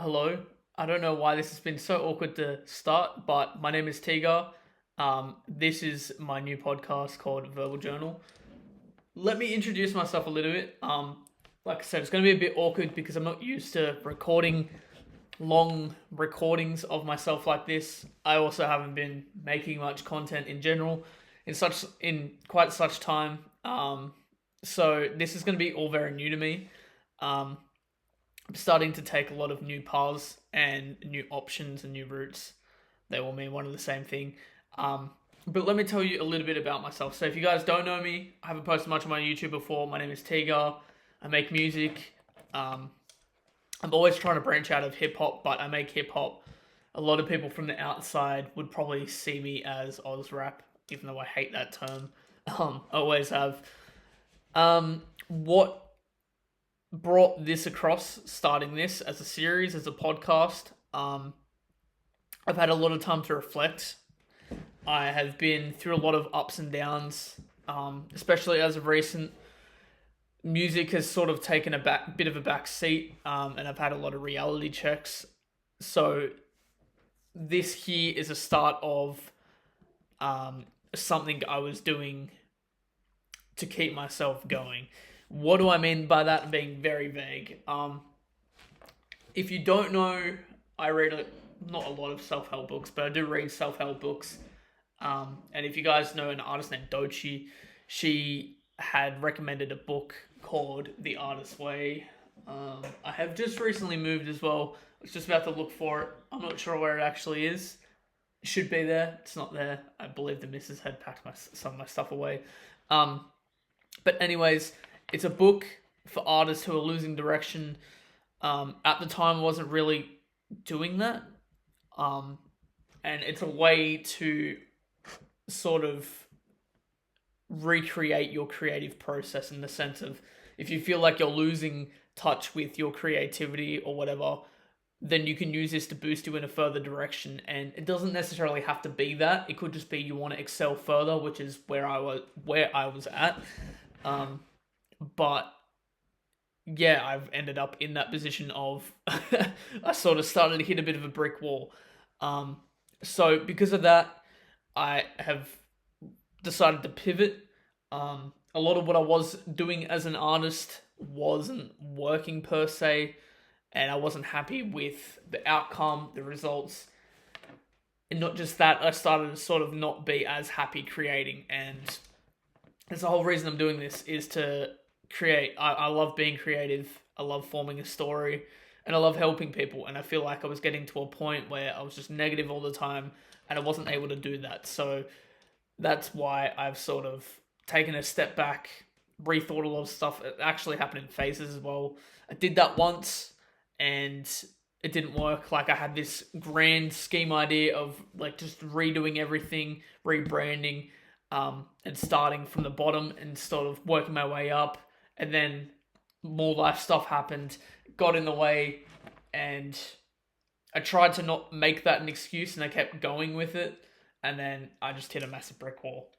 Hello. I don't know why this has been so awkward to start, but my name is TGAR. This is my new podcast called Verbal Journal. Let me introduce myself a little bit. Like I said, it's going to be a bit awkward because I'm not used to recording long recordings of myself like this. I also haven't been making much content in general in quite such time. So this is going to be all very new to me. Um, I'm starting to take a lot of new paths and new options and new routes. They all mean one and the same thing. Um, but let me tell you a little bit about myself. So if you guys don't know me, I haven't posted much on my YouTube before. My name is Tigar. I make music. Um, I'm always trying to branch out of hip hop, but I make hip hop. A lot of people from the outside would probably see me as Oz rap, even though I hate that term. I always have. What brought this across, starting this as a series, as a podcast. I've had a lot of time to reflect. I have been through a lot of ups and downs, especially as of recent. Music has sort of taken a bit of a back seat, and I've had a lot of reality checks. So this here is a start of something I was doing to keep myself going. What do I mean by that being very vague? If you don't know, I read not a lot of self-help books, but I do read self-help books. And if you guys know an artist named Dochi, she had recommended a book called The Artist's Way. I have just recently moved as well. I was just about to look for it. I'm not sure where it actually is. It should be there. It's not there. I believe the missus had packed some of my stuff away. But anyways, it's a book for artists who are losing direction. At the time, I wasn't really doing that. And it's a way to sort of recreate your creative process in the sense of if you feel like you're losing touch with your creativity or whatever, then you can use this to boost you in a further direction. And it doesn't necessarily have to be that. It could just be you want to excel further, which is where I was at. But yeah, I've ended up in that position of I sort of started to hit a bit of a brick wall. So because of that, I have decided to pivot. A lot of what I was doing as an artist wasn't working per se, and I wasn't happy with the outcome, the results. And not just that, I started to sort of not be as happy creating. And that's the whole reason I'm doing this is to create. I love being creative. I love forming a story. And I love helping people. And I feel like I was getting to a point where I was just negative all the time and I wasn't able to do that. So that's why I've sort of taken a step back, rethought a lot of stuff. It actually happened in phases as well. I did that once and it didn't work. Like I had this grand scheme idea of like just redoing everything, rebranding, and starting from the bottom and sort of working my way up. And then more life stuff happened, got in the way, and I tried to not make that an excuse and I kept going with it. And then I just hit a massive brick wall.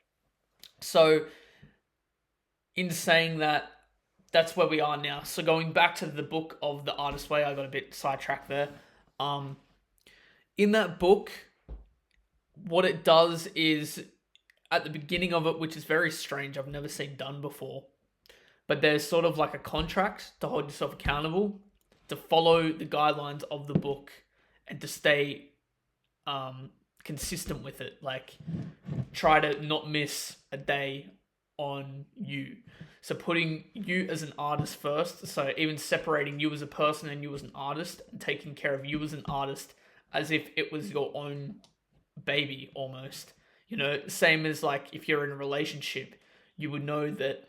So, in saying that, that's where we are now. So, going back to the book of The Artist's Way, I got a bit sidetracked there. In that book, what it does is at the beginning of it, which is very strange, I've never seen done before, but there's sort of like a contract to hold yourself accountable, to follow the guidelines of the book, and to stay consistent with it. Like, try to not miss a day on you. So putting you as an artist first, so even separating you as a person and you as an artist, and taking care of you as an artist as if it was your own baby almost. You know, same as like if you're in a relationship, you would know that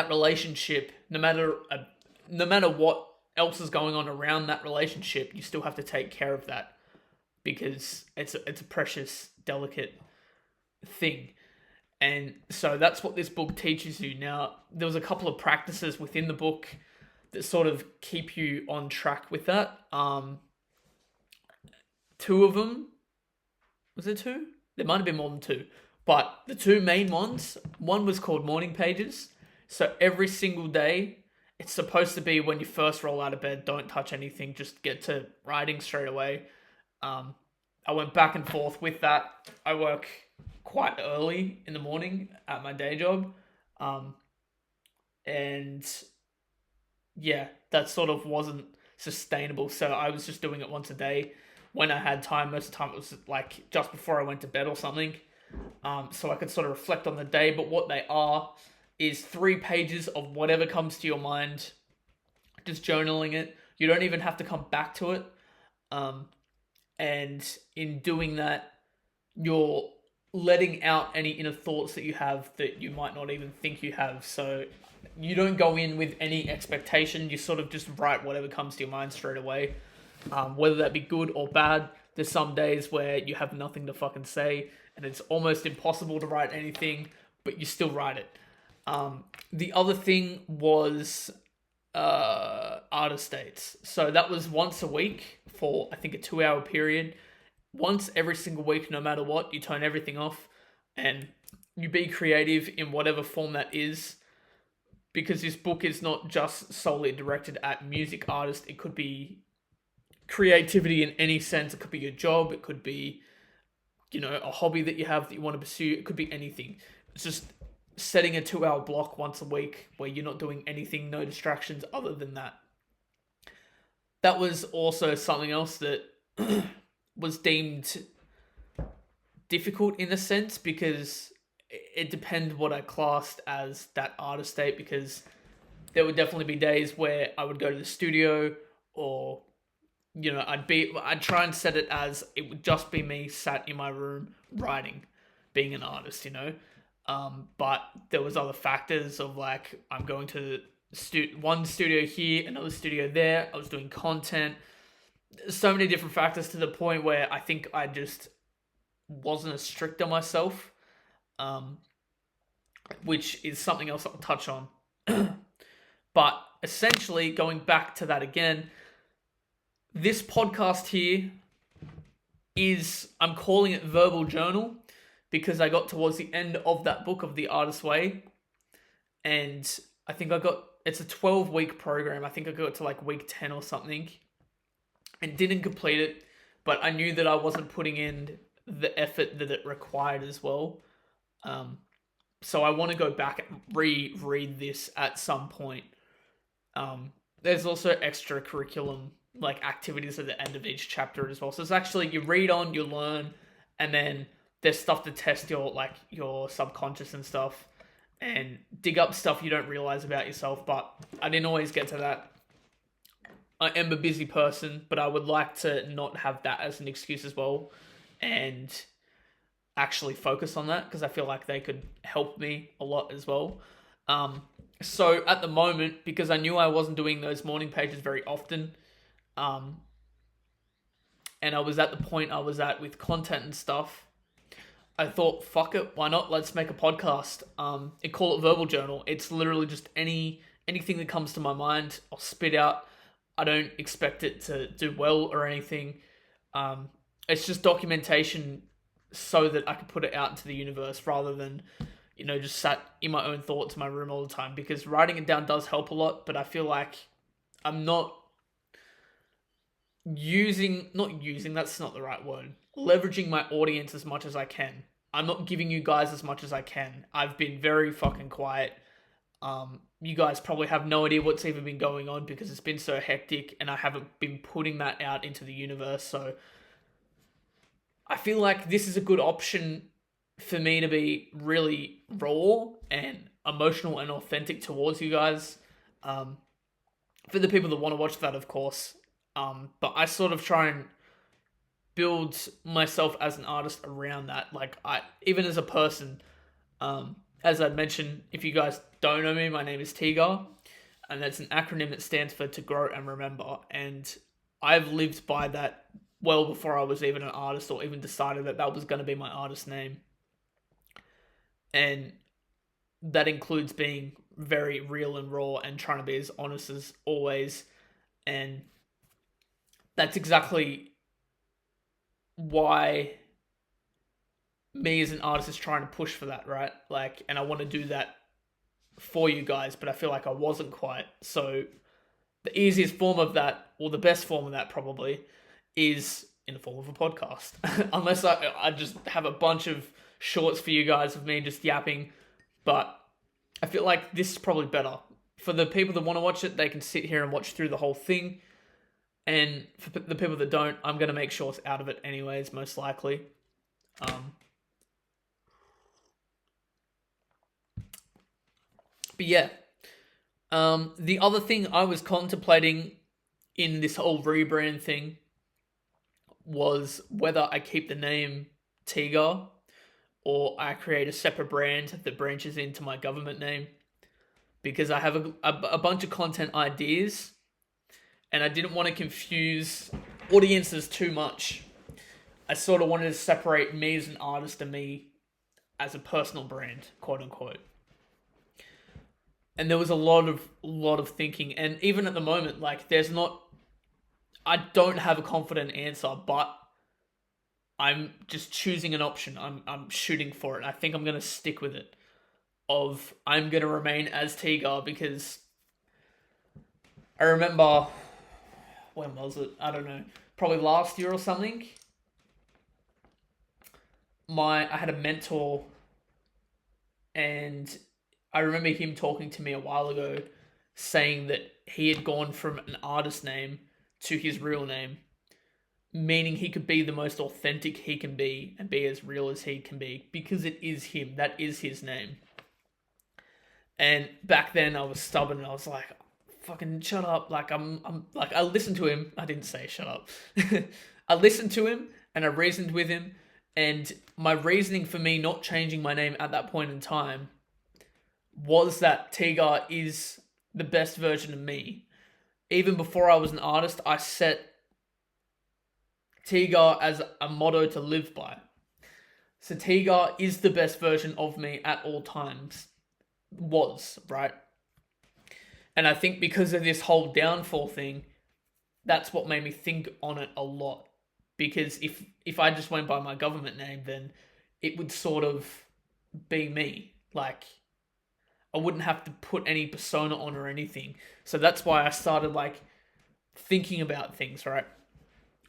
relationship, no matter what else is going on around that relationship, you still have to take care of that because it's a precious, delicate thing. And so that's what this book teaches you. Now, there was a couple of practices within the book that sort of keep you on track with that. Two of them, was it two? There might have been more than two. But the two main ones, one was called morning pages. So every single day, it's supposed to be when you first roll out of bed, don't touch anything, just get to writing straight away. Um, I went back and forth with that. I work quite early in the morning at my day job. Um, and yeah, that sort of wasn't sustainable. So I was just doing it once a day when I had time. Most of the time it was like just before I went to bed or something. So I could sort of reflect on the day. But what they are is 3 pages of whatever comes to your mind, just journaling it. You don't even have to come back to it. Um, and in doing that, you're letting out any inner thoughts that you have that you might not even think you have. So you don't go in with any expectation. You sort of just write whatever comes to your mind straight away, whether that be good or bad. There's some days where you have nothing to fucking say and it's almost impossible to write anything, but you still write it. The other thing was artist dates. So that was once a week for, I think, a 2-hour period. Once every single week, no matter what, you turn everything off and you be creative in whatever form that is. Because this book is not just solely directed at music artists. It could be creativity in any sense. It could be your job. It could be, a hobby that you have that you want to pursue. It could be anything. It's just setting a 2-hour block once a week where you're not doing anything, no distractions other than that. That was also something else that was deemed difficult in a sense, because it depended what I classed as that artist state, because there would definitely be days where I would go to the studio, or I'd try and set it as it would just be me sat in my room writing, being an artist, but there was other factors of like, I'm going to one studio here, another studio there. I was doing content. So many different factors to the point where I think I just wasn't as strict on myself, which is something else I'll touch on. But essentially, going back to that again, this podcast here I'm calling it Verbal Journal, because I got towards the end of that book of The Artist's Way, and I think it's a 12-week program. I think I got to like week 10 or something, and didn't complete it, but I knew that I wasn't putting in the effort that it required as well. So I want to go back and reread this at some point. There's also extra curriculum like activities at the end of each chapter as well. So it's actually, you read on, you learn, and then there's stuff to test your subconscious and stuff, and dig up stuff you don't realize about yourself. But I didn't always get to that. I am a busy person, but I would like to not have that as an excuse as well, and actually focus on that, because I feel like they could help me a lot as well. So at the moment, because I knew I wasn't doing those morning pages very often, and I was at the point I was at with content and stuff, I thought, fuck it, why not? Let's make a podcast. And call it Verbal Journal. It's literally just anything that comes to my mind, I'll spit out. I don't expect it to do well or anything. It's just documentation so that I could put it out into the universe, rather than, just sat in my own thoughts in my room all the time. Because writing it down does help a lot, but I feel like I'm not that's not the right word, leveraging my audience as much as I can. I'm not giving you guys as much as I can. I've been very fucking quiet. You guys probably have no idea what's even been going on, because it's been so hectic and I haven't been putting that out into the universe. So I feel like this is a good option for me to be really raw and emotional and authentic towards you guys. For the people that want to watch that, of course. But I sort of try and build myself as an artist around that. Like, even as a person, as I mentioned, if you guys don't know me, my name is TGAR, and that's an acronym that stands for To Grow and Remember. And I've lived by that well before I was even an artist, or even decided that was going to be my artist name. And that includes being very real and raw and trying to be as honest as always. And that's exactly why me as an artist is trying to push for that, right? Like, and I want to do that for you guys, but I feel like I wasn't quite. So the easiest form of that, or the best form of that probably, is in the form of a podcast. Unless I just have a bunch of shorts for you guys of me just yapping. But I feel like this is probably better. For the people that want to watch it, they can sit here and watch through the whole thing. And for the people that don't, I'm going to make shorts out of it anyways, most likely. But yeah. The other thing I was contemplating in this whole rebrand thing was whether I keep the name TGAR or I create a separate brand that branches into my government name, because I have a bunch of content ideas and I didn't want to confuse audiences too much. I sort of wanted to separate me as an artist and me as a personal brand, quote unquote. And there was a lot of thinking, and even at the moment, like I don't have a confident answer, but I'm just choosing an option. I'm shooting for it. I think I'm gonna stick with it. I'm gonna remain as TGAR, because I remember, when was it? I don't know. Probably last year or something. I had a mentor, and I remember him talking to me a while ago, saying that he had gone from an artist name to his real name, meaning he could be the most authentic he can be and be as real as he can be, because it is him. That is his name. And back then I was stubborn and I was like, fucking shut up. Like I'm like, I listened to him. I didn't say shut up. I listened to him and I reasoned with him, and my reasoning for me not changing my name at that point in time was that TGAR is the best version of me. Even before I was an artist, I set TGAR as a motto to live by. So TGAR is the best version of me at all times. Was, right? And I think because of this whole downfall thing, that's what made me think on it a lot. Because if I just went by my government name, then it would sort of be me. Like, I wouldn't have to put any persona on or anything. So that's why I started like thinking about things, right?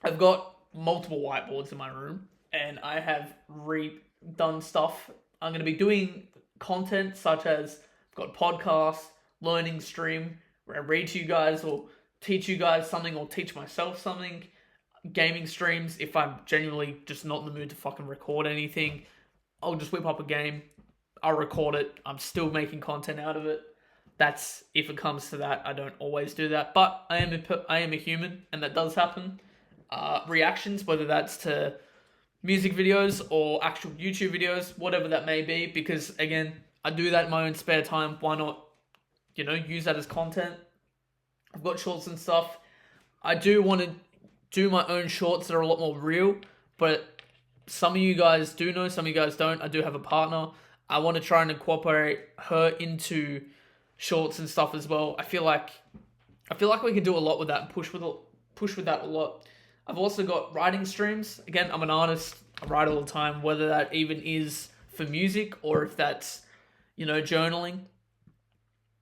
I've got multiple whiteboards in my room and I have redone stuff. I'm going to be doing content such as I've got podcast, learning stream, where I read to you guys or teach you guys something or teach myself something. Gaming streams, if I'm genuinely just not in the mood to fucking record anything, I'll just whip up a game. I'll record it. I'm still making content out of it. That's if it comes to that. I don't always do that, but I am a human, and that does happen. Reactions, whether that's to music videos or actual YouTube videos, whatever that may be, because again, I do that in my own spare time. Why not, use that as content? I've got shorts and stuff. I do want to do my own shorts that are a lot more real, but some of you guys do know, some of you guys don't. I do have a partner. I want to try and incorporate her into shorts and stuff as well. I feel like we can do a lot with that and push with that a lot. I've also got writing streams. Again, I'm an artist. I write all the time, whether that even is for music or if that's, journaling.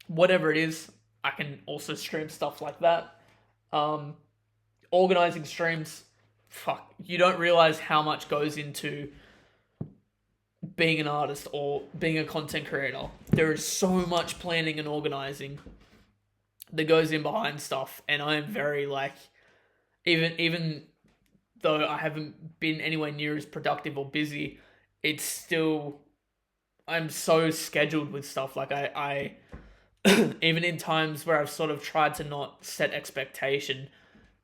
Whatever it is, I can also stream stuff like that. Organizing streams, you don't realize how much goes into being an artist or being a content creator. There is so much planning and organizing that goes in behind stuff, and I am very even though I haven't been anywhere near as productive or busy, it's still, I'm so scheduled with stuff. Like I even in times where I've sort of tried to not set expectation,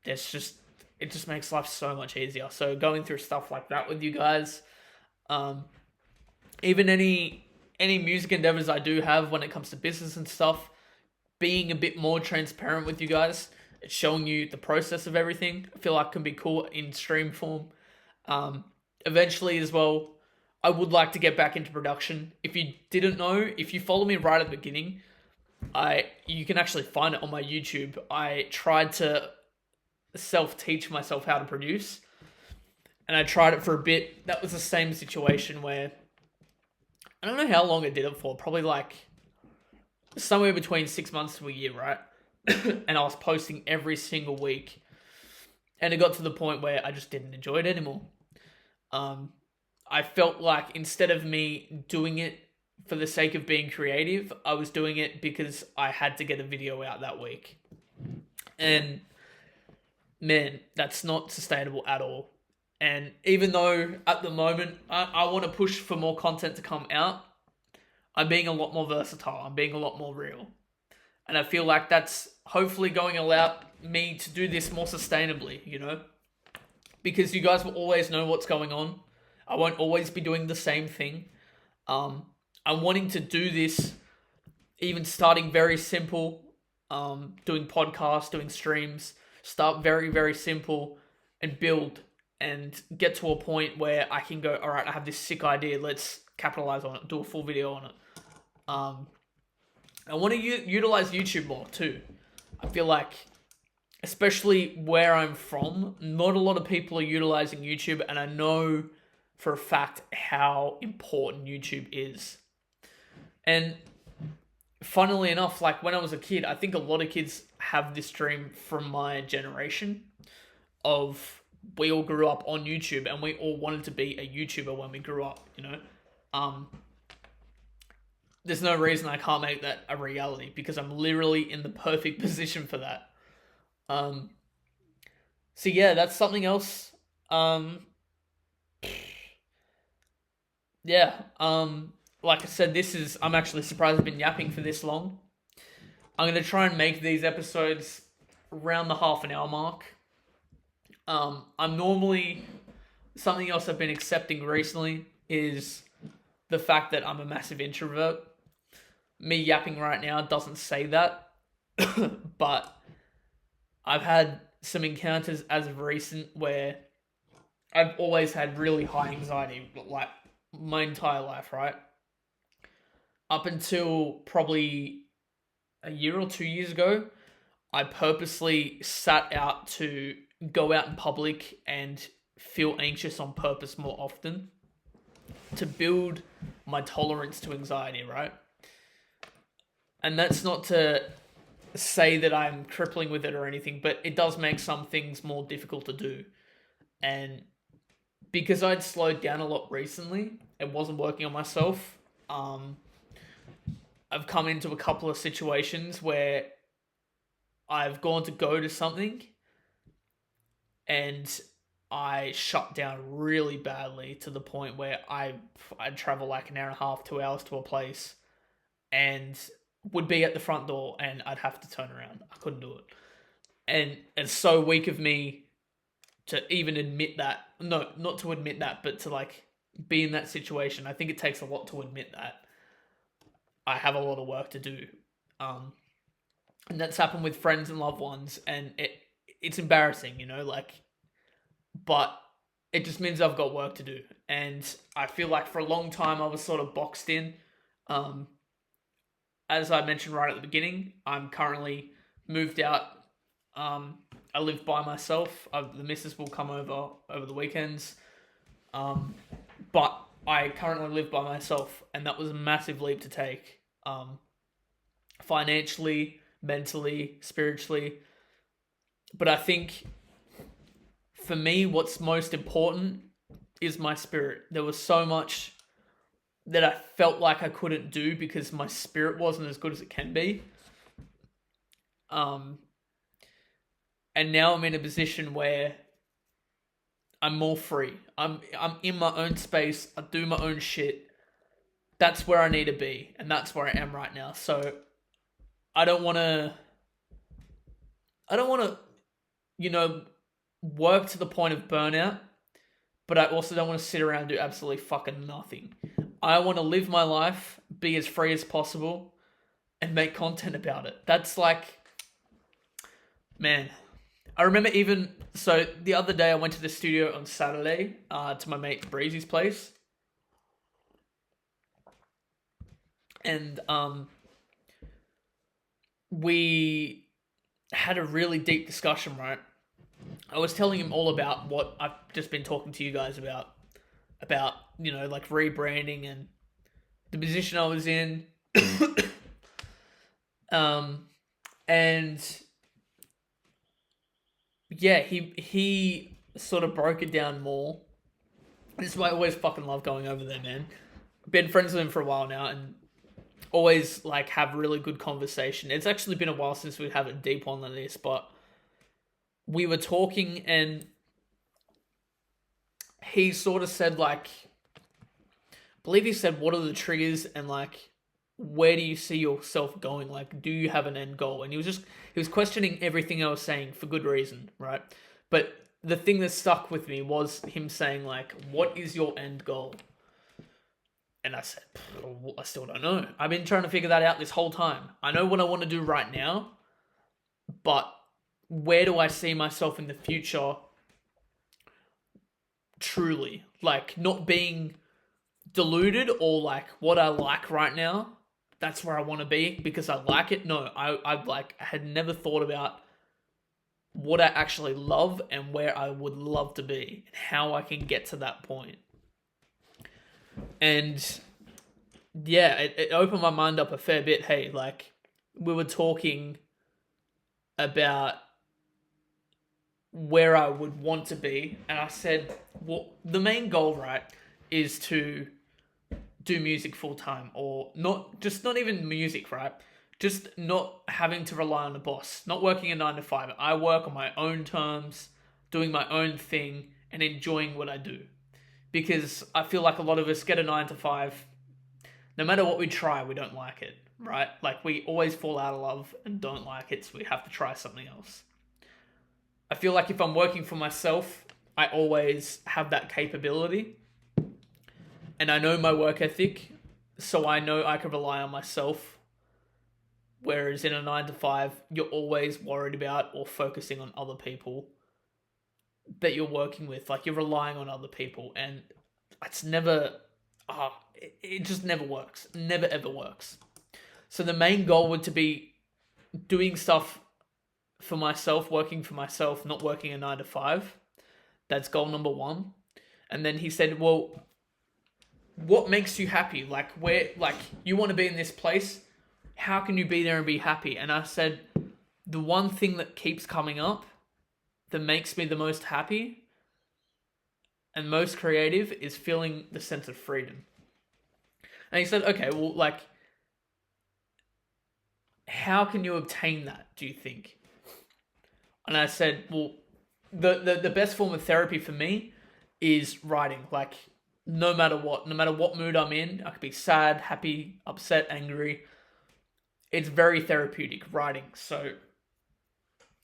it just makes life so much easier. So going through stuff like that with you guys, even any music endeavors I do have when it comes to business and stuff, being a bit more transparent with you guys, it's showing you the process of everything, I feel like can be cool in stream form. Eventually as well, I would like to get back into production. If you didn't know, if you follow me right at the beginning, you can actually find it on my YouTube. I tried to self-teach myself how to produce, and I tried it for a bit. That was the same situation where I don't know how long I did it for, probably like somewhere between 6 months to a year, right? And I was posting every single week. And it got to the point where I just didn't enjoy it anymore. I felt like instead of me doing it for the sake of being creative, I was doing it because I had to get a video out that week. And man, that's not sustainable at all. And even though at the moment I want to push for more content to come out, I'm being a lot more versatile. I'm being a lot more real. And I feel like that's hopefully going to allow me to do this more sustainably, you know? Because you guys will always know what's going on. I won't always be doing the same thing. I'm wanting to do this, even starting very simple, doing podcasts, doing streams, start very, very simple and build and get to a point where I can go, all right, I have this sick idea. Let's capitalize on it, do a full video on it. I want to utilize YouTube more too. I feel like, especially where I'm from, not a lot of people are utilizing YouTube, and I know for a fact how important YouTube is. And funnily enough, like when I was a kid, I think a lot of kids have this dream from my generation of we all grew up on YouTube and we all wanted to be a YouTuber when we grew up, you know? There's no reason I can't make that a reality because I'm literally in the perfect position for that. So yeah, that's something else. Yeah. Like I said, I'm actually surprised I've been yapping for this long. I'm going to try and make these episodes around the half an hour mark. I'm normally, something else I've been accepting recently is the fact that I'm a massive introvert. Me yapping right now doesn't say that, but I've had some encounters as of recent where I've always had really high anxiety, like my entire life, right? Up until probably a year or 2 years ago, I purposely sat out to go out in public and feel anxious on purpose more often to build my tolerance to anxiety, right? And that's not to say that I'm crippling with it or anything, but it does make some things more difficult to do. And because I'd slowed down a lot recently and wasn't working on myself, I've come into a couple of situations where I've gone to go to something and I shut down really badly to the point where I'd travel like an hour and a half, 2 hours to a place and would be at the front door and I'd have to turn around. I couldn't do it. And it's so weak of me to even admit that. No, not to admit that, but to like be in that situation. I think it takes a lot to admit that I have a lot of work to do. And that's happened with friends and loved ones, and it's embarrassing, you know, like, but it just means I've got work to do. And I feel like for a long time I was sort of boxed in. As I mentioned right at the beginning, I'm currently moved out. I live by myself. The missus will come over the weekends. But I currently live by myself, and that was a massive leap to take. Financially, mentally, spiritually. But I think for me, what's most important is my spirit. There was so much that I felt like I couldn't do because my spirit wasn't as good as it can be. And now I'm in a position where I'm more free. I'm in my own space. I do my own shit. That's where I need to be, and that's where I am right now. So I don't want to, you know, work to the point of burnout, but I also don't want to sit around and do absolutely fucking nothing. I want to live my life, be as free as possible, and make content about it. That's like, man, I remember so the other day I went to the studio on Saturday, to my mate Breezy's place. And, we had a really deep discussion, right? I was telling him all about what I've just been talking to you guys about, you know, like rebranding and the position I was in, Um, and yeah, he sort of broke it down more. This is why I always fucking love going over there, man. Been friends with him for a while now, and always like have really good conversation. It's actually been a while since we have a deep one on this, but we were talking, and he sort of said like, I believe he said, "What are the triggers and like, where do you see yourself going? Like, do you have an end goal?" And he was questioning everything I was saying for good reason, right? But the thing that stuck with me was him saying like, "What is your end goal?" And I said, I still don't know. I've been trying to figure that out this whole time. I know what I want to do right now, but where do I see myself in the future truly? Like, not being deluded or like what I like right now, that's where I want to be because I like it. No, I had never thought about what I actually love and where I would love to be and how I can get to that point. And yeah, it opened my mind up a fair bit. Hey, like we were talking about where I would want to be, and I said, well, the main goal, right, is to do music full time, or not even music, right? Just not having to rely on a boss, not working a 9 to 5. I work on my own terms, doing my own thing, and enjoying what I do. Because I feel like a lot of us get a 9 to 5, no matter what we try, we don't like it, right? Like we always fall out of love and don't like it, so we have to try something else. I feel like if I'm working for myself, I always have that capability. And I know my work ethic, so I know I can rely on myself. Whereas in a 9 to 5, you're always worried about or focusing on other people that you're working with. Like you're relying on other people, and it's never, it just never works. Never ever works. So the main goal would to be doing stuff for myself, working for myself, not working a 9 to 5. That's goal number one. And then he said, well, what makes you happy? Like where, like you want to be in this place, how can you be there and be happy? And I said, the one thing that keeps coming up that makes me the most happy and most creative is feeling the sense of freedom. And he said, okay, well, like, how can you obtain that, do you think? And I said, well, the best form of therapy for me is writing. Like, no matter what mood I'm in, I could be sad, happy, upset, angry. It's very therapeutic, writing. So,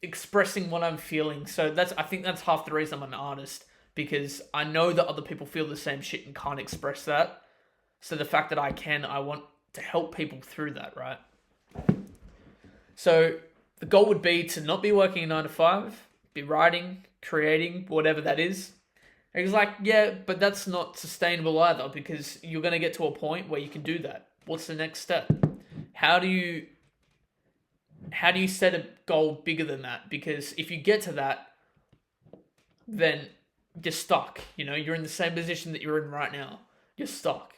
expressing what I'm feeling. So I think that's half the reason I'm an artist, because I know that other people feel the same shit and can't express that. So the fact that I can, I want to help people through that, right? So the goal would be to not be working a 9 to 5, be writing, creating, whatever that is. And he's like, yeah, but that's not sustainable either, because you're going to get to a point where you can do that. What's the next step? How do you set a goal bigger than that? Because if you get to that, then you're stuck. You know, you're in the same position that you're in right now. You're stuck.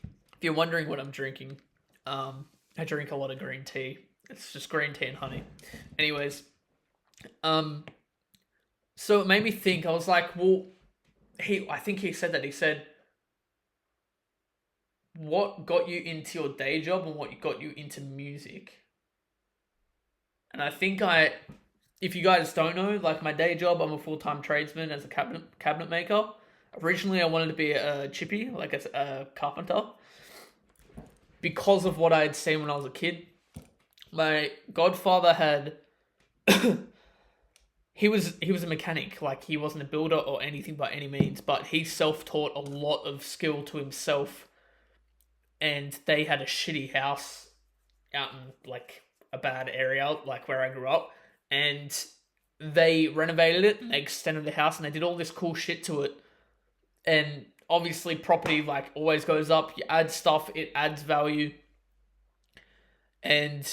If you're wondering what I'm drinking, I drink a lot of green tea. It's just green tea and honey. Anyways, so it made me think. I was like, well, I think he said that. He said, what got you into your day job and what got you into music? And I think if you guys don't know, like my day job, I'm a full-time tradesman as a cabinet maker. Originally, I wanted to be a chippy, like a carpenter, because of what I had seen when I was a kid. My godfather had he was a mechanic. Like he wasn't a builder or anything by any means, but he self-taught a lot of skill to himself. And they had a shitty house out in like a bad area, like where I grew up, and they renovated it and they extended the house and they did all this cool shit to it. And obviously property like always goes up. You add stuff, it adds value. And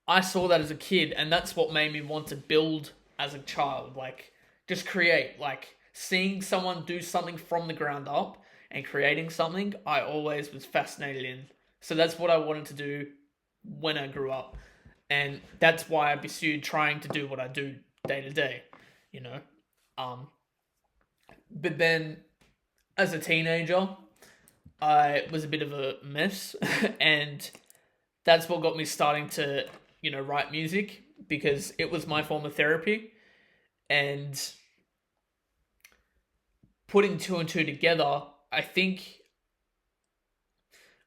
I saw that as a kid, and that's what made me want to build as a child. Like just create, like seeing someone do something from the ground up and creating something, I always was fascinated in. So that's what I wanted to do when I grew up. And that's why I pursued trying to do what I do day to day, you know. Um, but then as a teenager, I was a bit of a mess, and that's what got me starting to, write music because it was my form of therapy. And putting two and two together, I think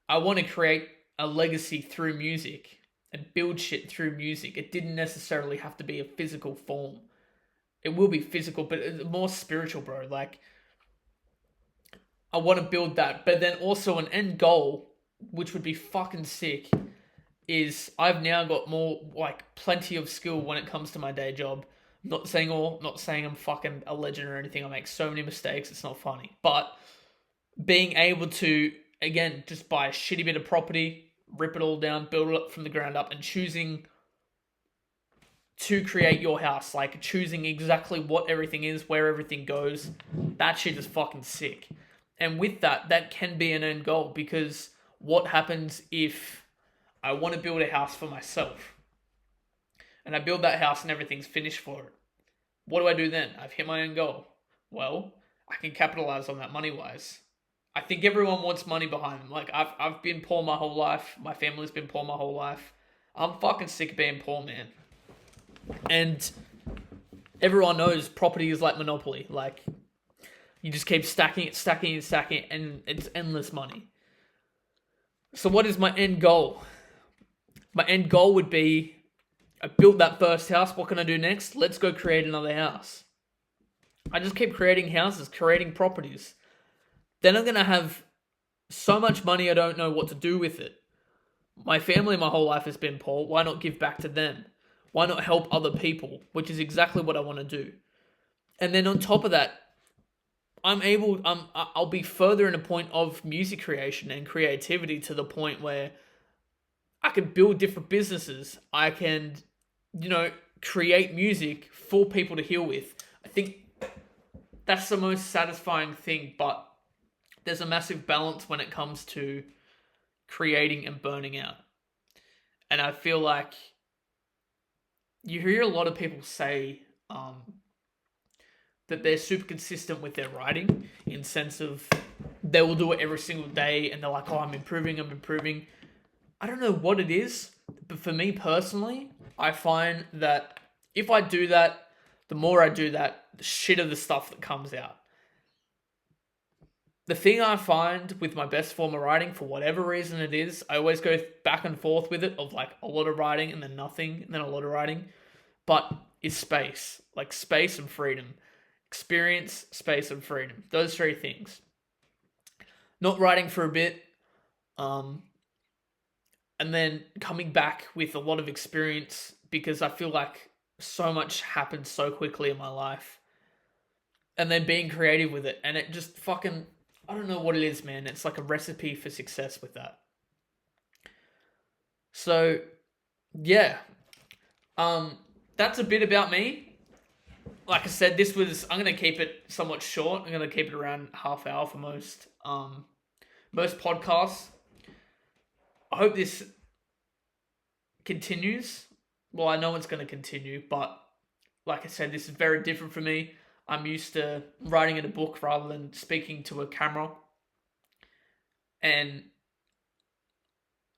I want to create a legacy through music and build shit through music. It didn't necessarily have to be a physical form. It will be physical, but it's more spiritual, bro. Like, I want to build that. But then also an end goal, which would be fucking sick, is I've now got more, like, plenty of skill when it comes to my day job. Not saying I'm fucking a legend or anything. I make so many mistakes, it's not funny. But being able to, again, just buy a shitty bit of property, rip it all down, build it up from the ground up, and choosing to create your house, like choosing exactly what everything is, where everything goes, that shit is fucking sick. And with that, that can be an end goal, because what happens if I want to build a house for myself and I build that house and everything's finished for it? What do I do then? I've hit my end goal. Well, I can capitalize on that money-wise. I think everyone wants money behind them. Like, I've been poor my whole life. My family's been poor my whole life. I'm fucking sick of being poor, man. And everyone knows property is like Monopoly. Like, you just keep stacking it, and it's endless money. So what is my end goal? My end goal would be, I built that first house. What can I do next? Let's go create another house. I just keep creating houses, creating properties. Then I'm going to have so much money I don't know what to do with it. My family my whole life has been poor. Why not give back to them? Why not help other people? Which is exactly what I want to do. And then on top of that, I'll be further in a point of music creation and creativity, to the point where I can build different businesses. I can, create music for people to heal with. I think that's the most satisfying thing, but there's a massive balance when it comes to creating and burning out. And I feel like you hear a lot of people say that they're super consistent with their writing, in sense of they will do it every single day and they're like, oh, I'm improving. I don't know what it is, but for me personally, I find that if I do that, the more I do that, the shitter the stuff that comes out. The thing I find with my best form of writing, for whatever reason it is, I always go back and forth with it, of like a lot of writing and then nothing, and then a lot of writing, but is space. Like space and freedom. Experience, space, and freedom. Those three things. Not writing for a bit, and then coming back with a lot of experience, because I feel like so much happened so quickly in my life. And then being creative with it, and it just fucking, I don't know what it is, man. It's like a recipe for success with that. So, yeah. That's a bit about me. Like I said, I'm going to keep it somewhat short. I'm going to keep it around half hour for most podcasts. I hope this continues. Well, I know it's going to continue, but like I said, this is very different for me. I'm used to writing in a book rather than speaking to a camera. And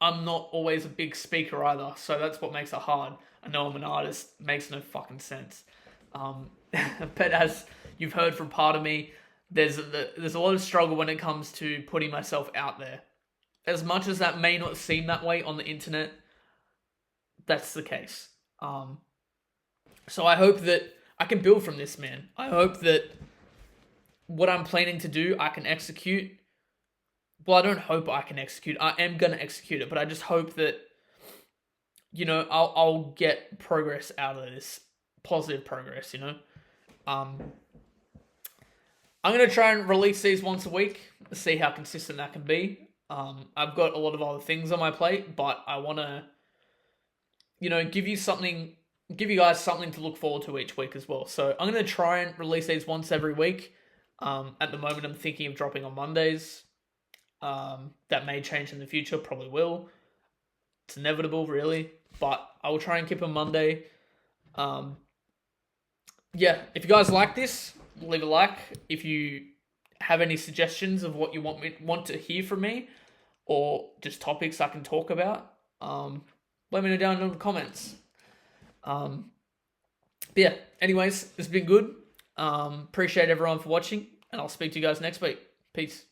I'm not always a big speaker either, so that's what makes it hard. I know I'm an artist, makes no fucking sense. But as you've heard from part of me, there's a lot of struggle when it comes to putting myself out there. As much as that may not seem that way on the internet, that's the case. So I hope that I can build from this, man. I hope that what I'm planning to do, I can execute. Well, I don't hope I can execute. I am going to execute it, but I just hope that, I'll get progress out of this. Positive progress, I'm going to try and release these once a week, see how consistent that can be. I've got a lot of other things on my plate, but I want to, give you guys something to look forward to each week as well. So I'm going to try and release these once every week. At the moment, I'm thinking of dropping on Mondays. That may change in the future, probably will. It's inevitable, really, but I will try and keep a Monday. Um, yeah, if you guys like this, leave a like. If you have any suggestions of what you want to hear from me, or just topics I can talk about, let me know down in the comments. But yeah, anyways, it's been good. Appreciate everyone for watching, and I'll speak to you guys next week. Peace.